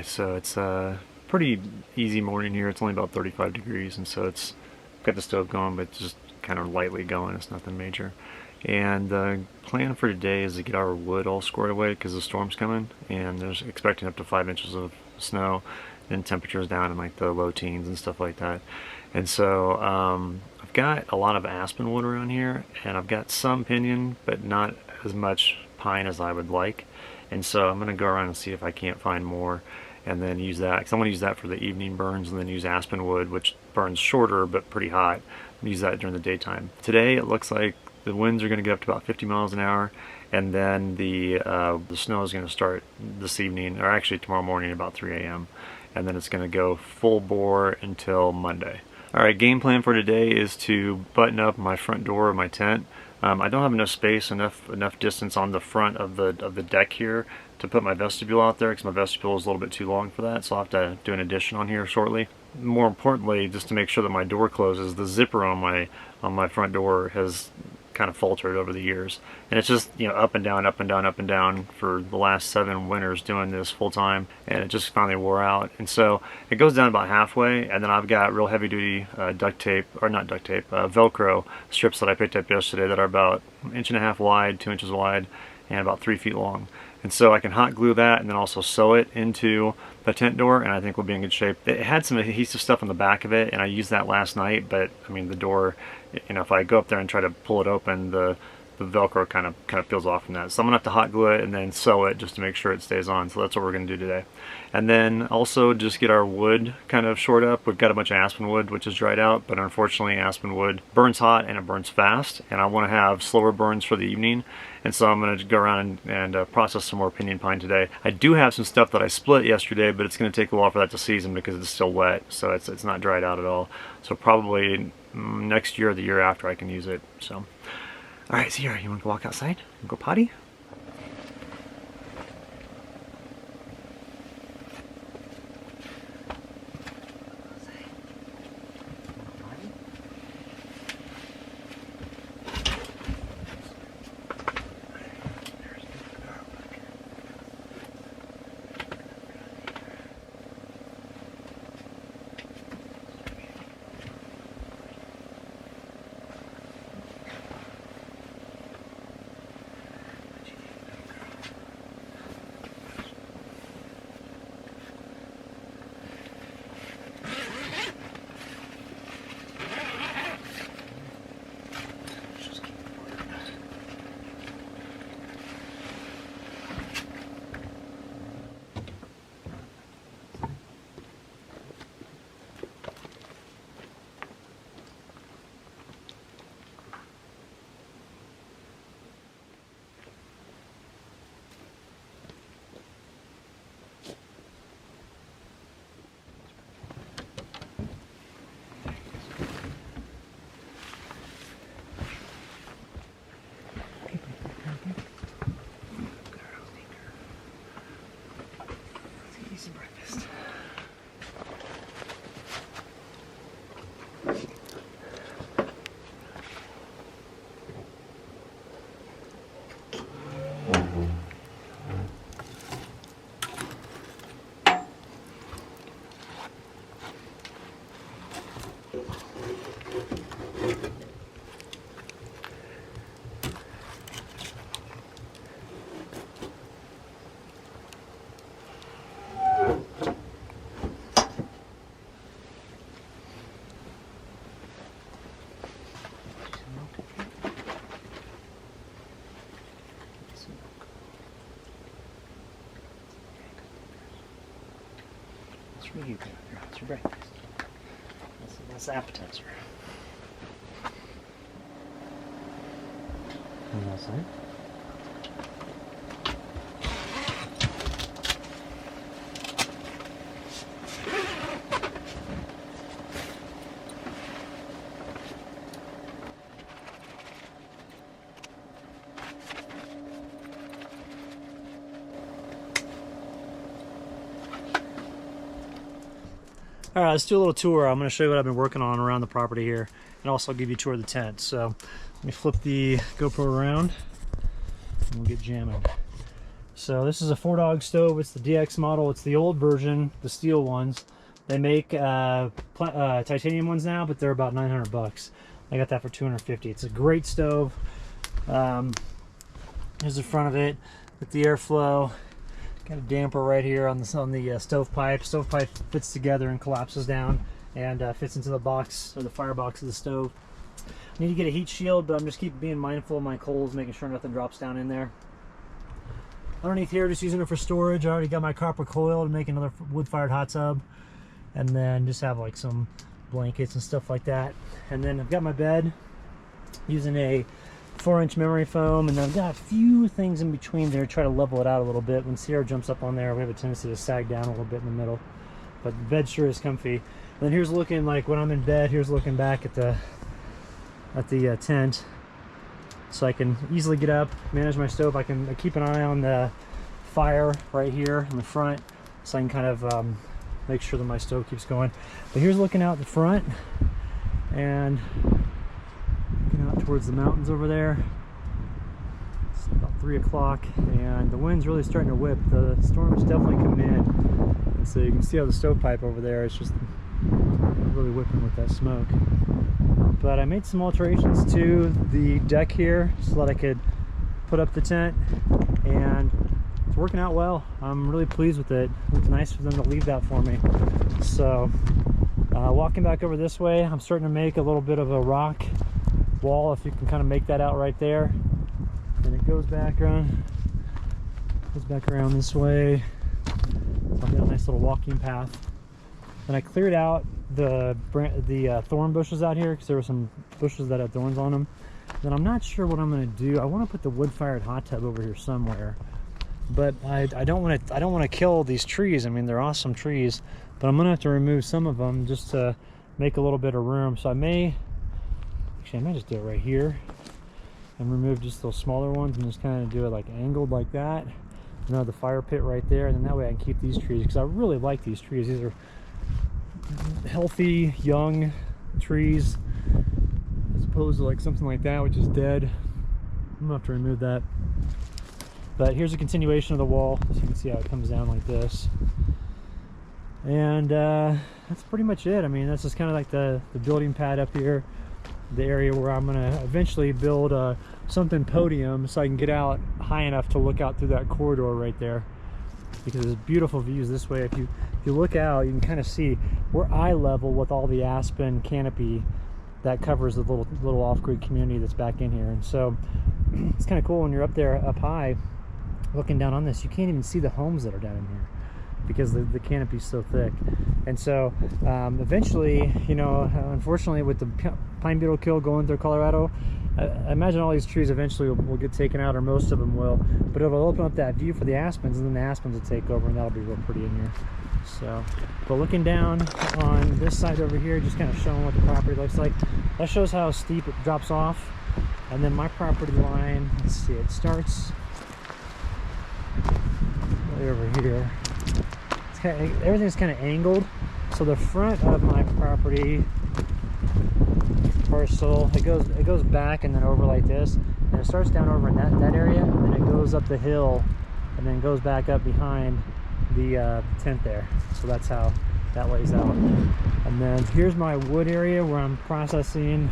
so it's a pretty easy morning here. It's only about 35 degrees, and so it's got the stove going, but just kind of lightly going. It's nothing major. And the plan for today is to get our wood all squared away because the storm's coming, and there's expecting up to 5 inches of snow, and temperatures down in like the low teens and stuff like that. And so I've got a lot of aspen wood around here, and I've got some pinyon, but not as much pine as I would like. And so I'm going to go around and see if I can't find more, and then use that, because I'm going to use that for the evening burns, and then use aspen wood, which burns shorter but pretty hot. Use that during the daytime. Today it looks like the winds are going to get up to about 50 miles an hour, and then the snow is going to start this evening, or actually tomorrow morning about 3 a.m. and then it's going to go full bore until Monday. Alright, game plan for today is to button up my front door of my tent. I don't have enough space, enough distance on the front of the deck here to put my vestibule out there, because my vestibule is a little bit too long for that, so I'll have to do an addition on here shortly. More importantly, just to make sure that my door closes, the zipper on my front door has kind of faltered over the years, and it's just, you know, up and down, up and down, up and down for the last 7 winters doing this full time, and it just finally wore out. And so it goes down about halfway, and then I've got real heavy duty duct tape, or not duct tape, Velcro strips that I picked up yesterday that are about 1.5 inches wide, 2 inches wide, and about 3 feet long. And so I can hot glue that and then also sew it into the tent door, and I think we'll be in good shape. It had some adhesive stuff on the back of it, and I used that last night, but I mean the door, you know, if I go up there and try to pull it open, the Velcro kind of peels off from that. So I'm gonna have to hot glue it and then sew it just to make sure it stays on. So that's what we're gonna do today. And then also just get our wood kind of shored up. We've got a bunch of aspen wood which is dried out, but unfortunately aspen wood burns hot and it burns fast, and I want to have slower burns for the evening. And so I'm going to go around and process some more pinyon pine today. I do have some stuff that I split yesterday, but it's going to take a while for that to season because it's still wet, so it's not dried out at all. So probably next year or the year after I can use it. So, all right, Sierra, you want to go walk outside and go potty? What are you doing here? What's your breakfast? That's the appetizer. On that side. Alright, let's do a little tour. I'm going to show you what I've been working on around the property here, and also give you a tour of the tent. So let me flip the GoPro around and we'll get jamming. So this is a 4-dog stove. It's the DX model. It's the old version, the steel ones. They make titanium ones now, but they're about 900 bucks. I got that for 250. It's a great stove. Here's the front of it with the airflow. Got a damper right here on the stovepipe. Stovepipe fits together and collapses down and fits into the box or the firebox of the stove. I need to get a heat shield, but I'm just keep being mindful of my coals, making sure nothing drops down in there. Underneath here, just using it for storage. I already got my copper coil to make another wood-fired hot tub, and then just have like some blankets and stuff like that. And then I've got my bed using a 4-inch memory foam, and then I've got a few things in between there to try to level it out a little bit. When Sierra jumps up on there, we have a tendency to sag down a little bit in the middle, but the bed sure is comfy. And then here's looking like when I'm in bed. Here's looking back at the tent, so I can easily get up, manage my stove. I keep an eye on the fire right here in the front, so I can kind of make sure that my stove keeps going. But here's looking out the front and looking out towards the mountains over there. It's about 3 o'clock and the wind's really starting to whip. The storm's definitely coming in, and so you can see how the stovepipe over there is just really whipping with that smoke. But I made some alterations to the deck here so that I could put up the tent, and it's working out well. I'm really pleased with it. It's nice for them to leave that for me. So walking back over this way, I'm starting to make a little bit of a rock wall, if you can kind of make that out right there. And it goes back around this way. I've got a nice little walking path. And I cleared out the thorn bushes out here because there were some bushes that had thorns on them. Then I'm not sure what I'm going to do. I want to put the wood-fired hot tub over here somewhere, but I don't want to kill these trees. I mean, they're awesome trees, but I'm going to have to remove some of them just to make a little bit of room. So I may just do it right here and remove just those smaller ones and just kind of do it like angled like that. And have the fire pit right there, and then that way I can keep these trees because I really like these trees. These are healthy young trees as opposed to like something like that which is dead. I'm gonna have to remove that. But here's a continuation of the wall, so you can see how it comes down like this. And that's pretty much it. I mean, that's just kind of like the building pad up here, the area where I'm gonna eventually build something podium so I can get out high enough to look out through that corridor right there, because there's beautiful views this way. If you look out, you can kind of see we're eye level with all the aspen canopy that covers the little off-grid community that's back in here. And so it's kind of cool when you're up there up high looking down on this. You can't even see the homes that are down in here because the canopy is so thick. And so eventually, you know, unfortunately with the pine beetle kill going through Colorado, I imagine all these trees eventually will get taken out, or most of them will, but it'll open up that view for the aspens, and then the aspens will take over, and that'll be real pretty in here. So, but looking down on this side over here, just kind of showing what the property looks like. That shows how steep it drops off. And then my property line, let's see, it starts way over here. It's kind of, everything's kind of angled. So the front of my property parcel, it goes back and then over like this, and it starts down over in that area, and then it goes up the hill and then goes back up behind the tent there. So that's how that lays out. And then here's my wood area where I'm processing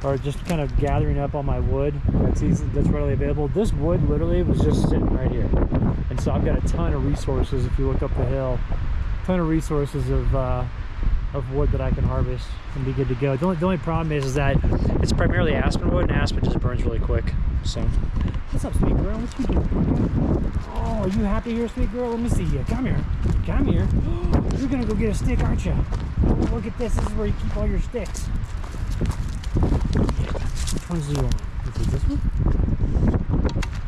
or just kind of gathering up all my wood that's readily available. This wood literally was just sitting right here, and so I've got a ton of resources. If you look up the hill, a ton of resources of wood that I can harvest and be good to go. The only problem is that it's primarily aspen wood, and aspen just burns really quick. So, what's up, sweet girl? What you doing? Oh, are you happy here, sweet girl? Let me see you. Come here. Come here. You're gonna go get a stick, aren't you? Oh, look at this. This is where you keep all your sticks. Which ones do you want? Is it this one?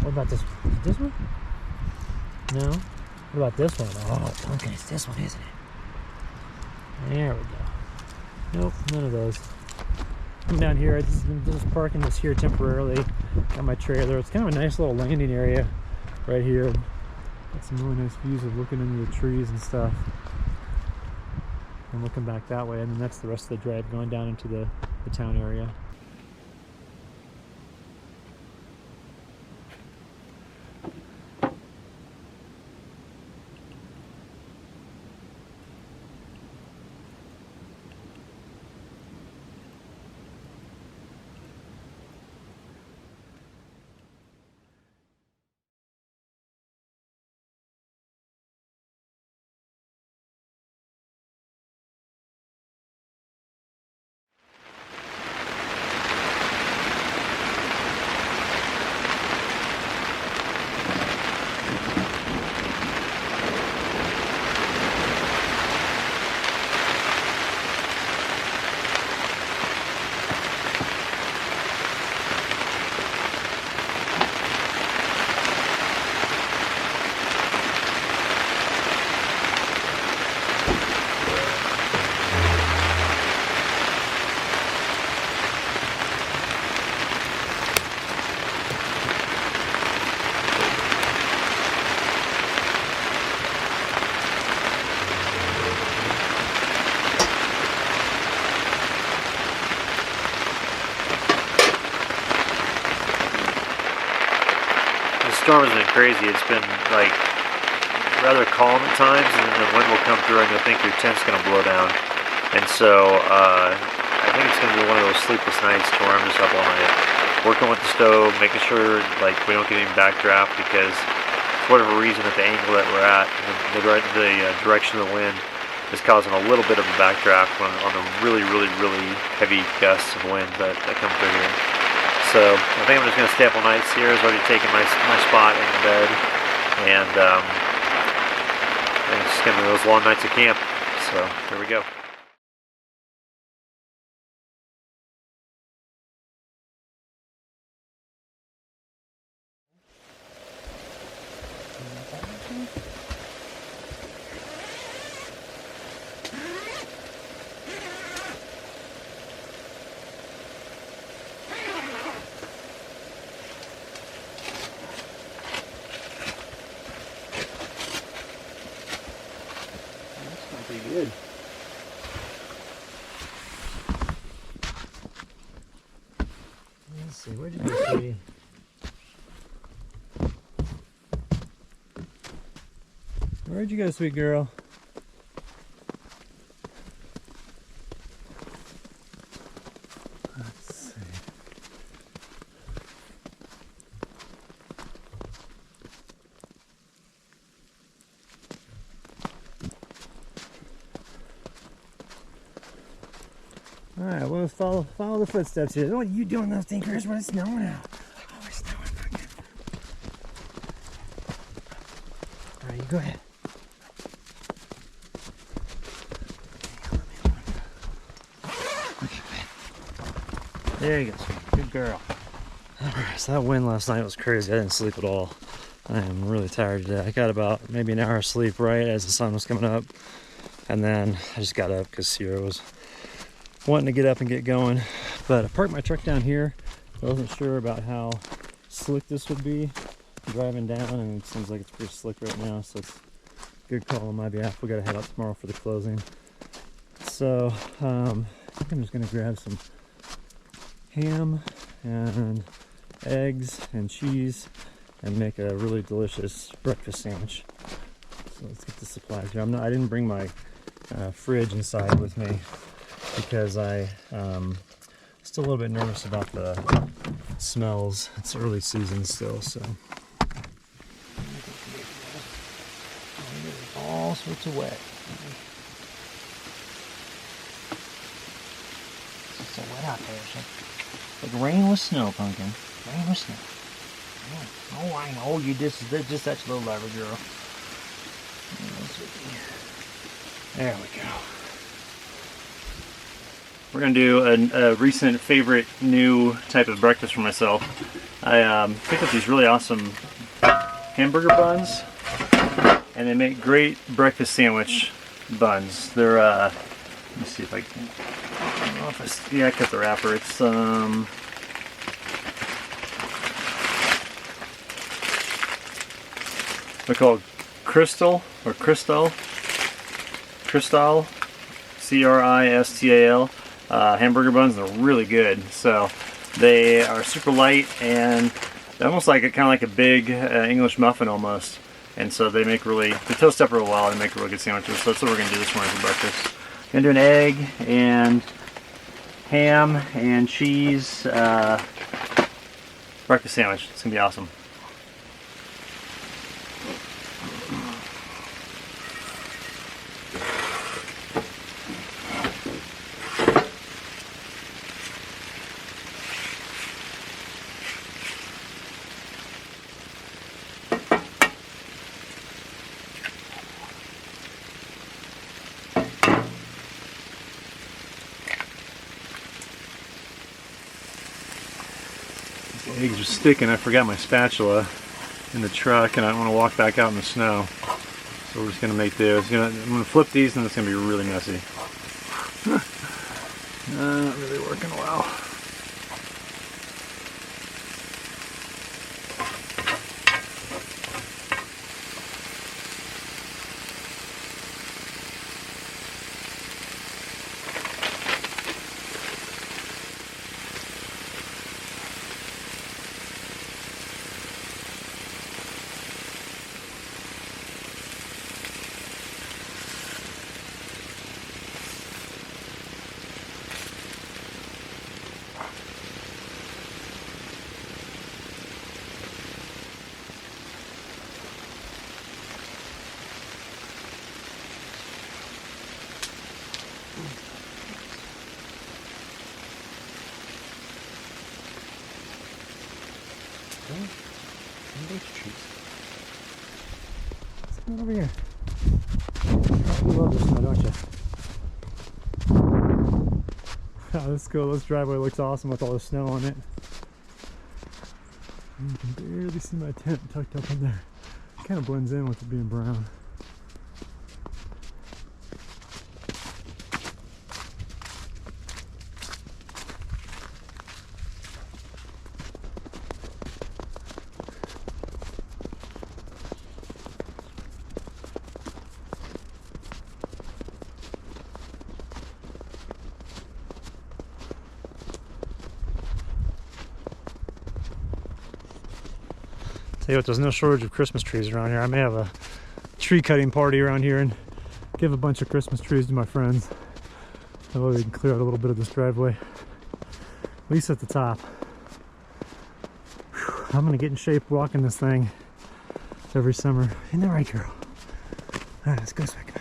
What about this one? Is it this one? No? What about this one? Oh, okay, it's this one, isn't it? There we go. Nope, none of those. I'm down here. I'm just parking this here temporarily. Got my trailer. It's kind of a nice little landing area right here. Got some really nice views of looking into the trees and stuff. And looking back that way, and then that's the rest of the drive going down into the town area. storm has been crazy. It's been like rather calm at times, and then the wind will come through and you'll think your tent's going to blow down. And so I think it's going to be one of those sleepless nights to where I'm just up all night working with the stove, making sure like we don't get any backdraft, because for whatever reason at the angle that we're at, the direction of the wind is causing a little bit of a backdraft on the really heavy gusts of wind that come through here. So I think I'm just going to stay up all night. Sierra's already taken my spot in the bed, and it's just going to be those long nights of camp. So here we go. Pretty good. Let's see, where'd you go, sweetie? Where'd you go, sweet girl? Let's see. Alright, well, follow the footsteps here. What are you doing, those thinkers? When it's snowing out. Oh, it's snowing. Okay. Alright, you go ahead. There you go, sweetie. Good girl. Alright, so that wind last night was crazy. I didn't sleep at all. I am really tired today. I got about maybe an hour of sleep right as the sun was coming up. And then I just got up because Sierra was wanting to get up and get going. But I parked my truck down here. I wasn't sure about how slick this would be driving down, and it seems like it's pretty slick right now, so it's a good call on my behalf. We gotta head out tomorrow for the closing. So I think I'm just gonna grab some ham and eggs and cheese and make a really delicious breakfast sandwich. So let's get the supplies here. I didn't bring my fridge inside with me because I still a little bit nervous about the smells. It's early season still, so all sorts of wet. It's so wet out there. It's like rain with snow, pumpkin. Rain with snow. Oh, I know you just such a little lover, girl. There we go. We're going to do a recent favorite new type of breakfast for myself. I picked up these really awesome hamburger buns, and they make great breakfast sandwich buns. They're, let me see if I can, I don't know if I cut the wrapper. It's, they're called Crystal, C-R-I-S-T-A-L. Hamburger buns. They're really good. So they are super light and they're almost like kind of like a big English muffin almost. And so they toast up real well and make really good sandwiches. So that's what we're gonna do this morning for breakfast. Gonna do an egg and ham and cheese breakfast sandwich. It's gonna be awesome. The eggs are sticking. I forgot my spatula in the truck and I don't want to walk back out in the snow. So we're just going to make do. I'm going to flip these and it's going to be really messy. Not really working well. Come on over here. You love the snow, don't you? Oh, this is cool. This driveway looks awesome with all the snow on it. You can barely see my tent tucked up in there. It kind of blends in with it being brown. Tell you what, there's no shortage of Christmas trees around here. I may have a tree cutting party around here and give a bunch of Christmas trees to my friends. That way we can clear out a little bit of this driveway, at least at the top. Whew, I'm gonna get in shape walking this thing every summer. Isn't that right, girl? All right, let's go a second.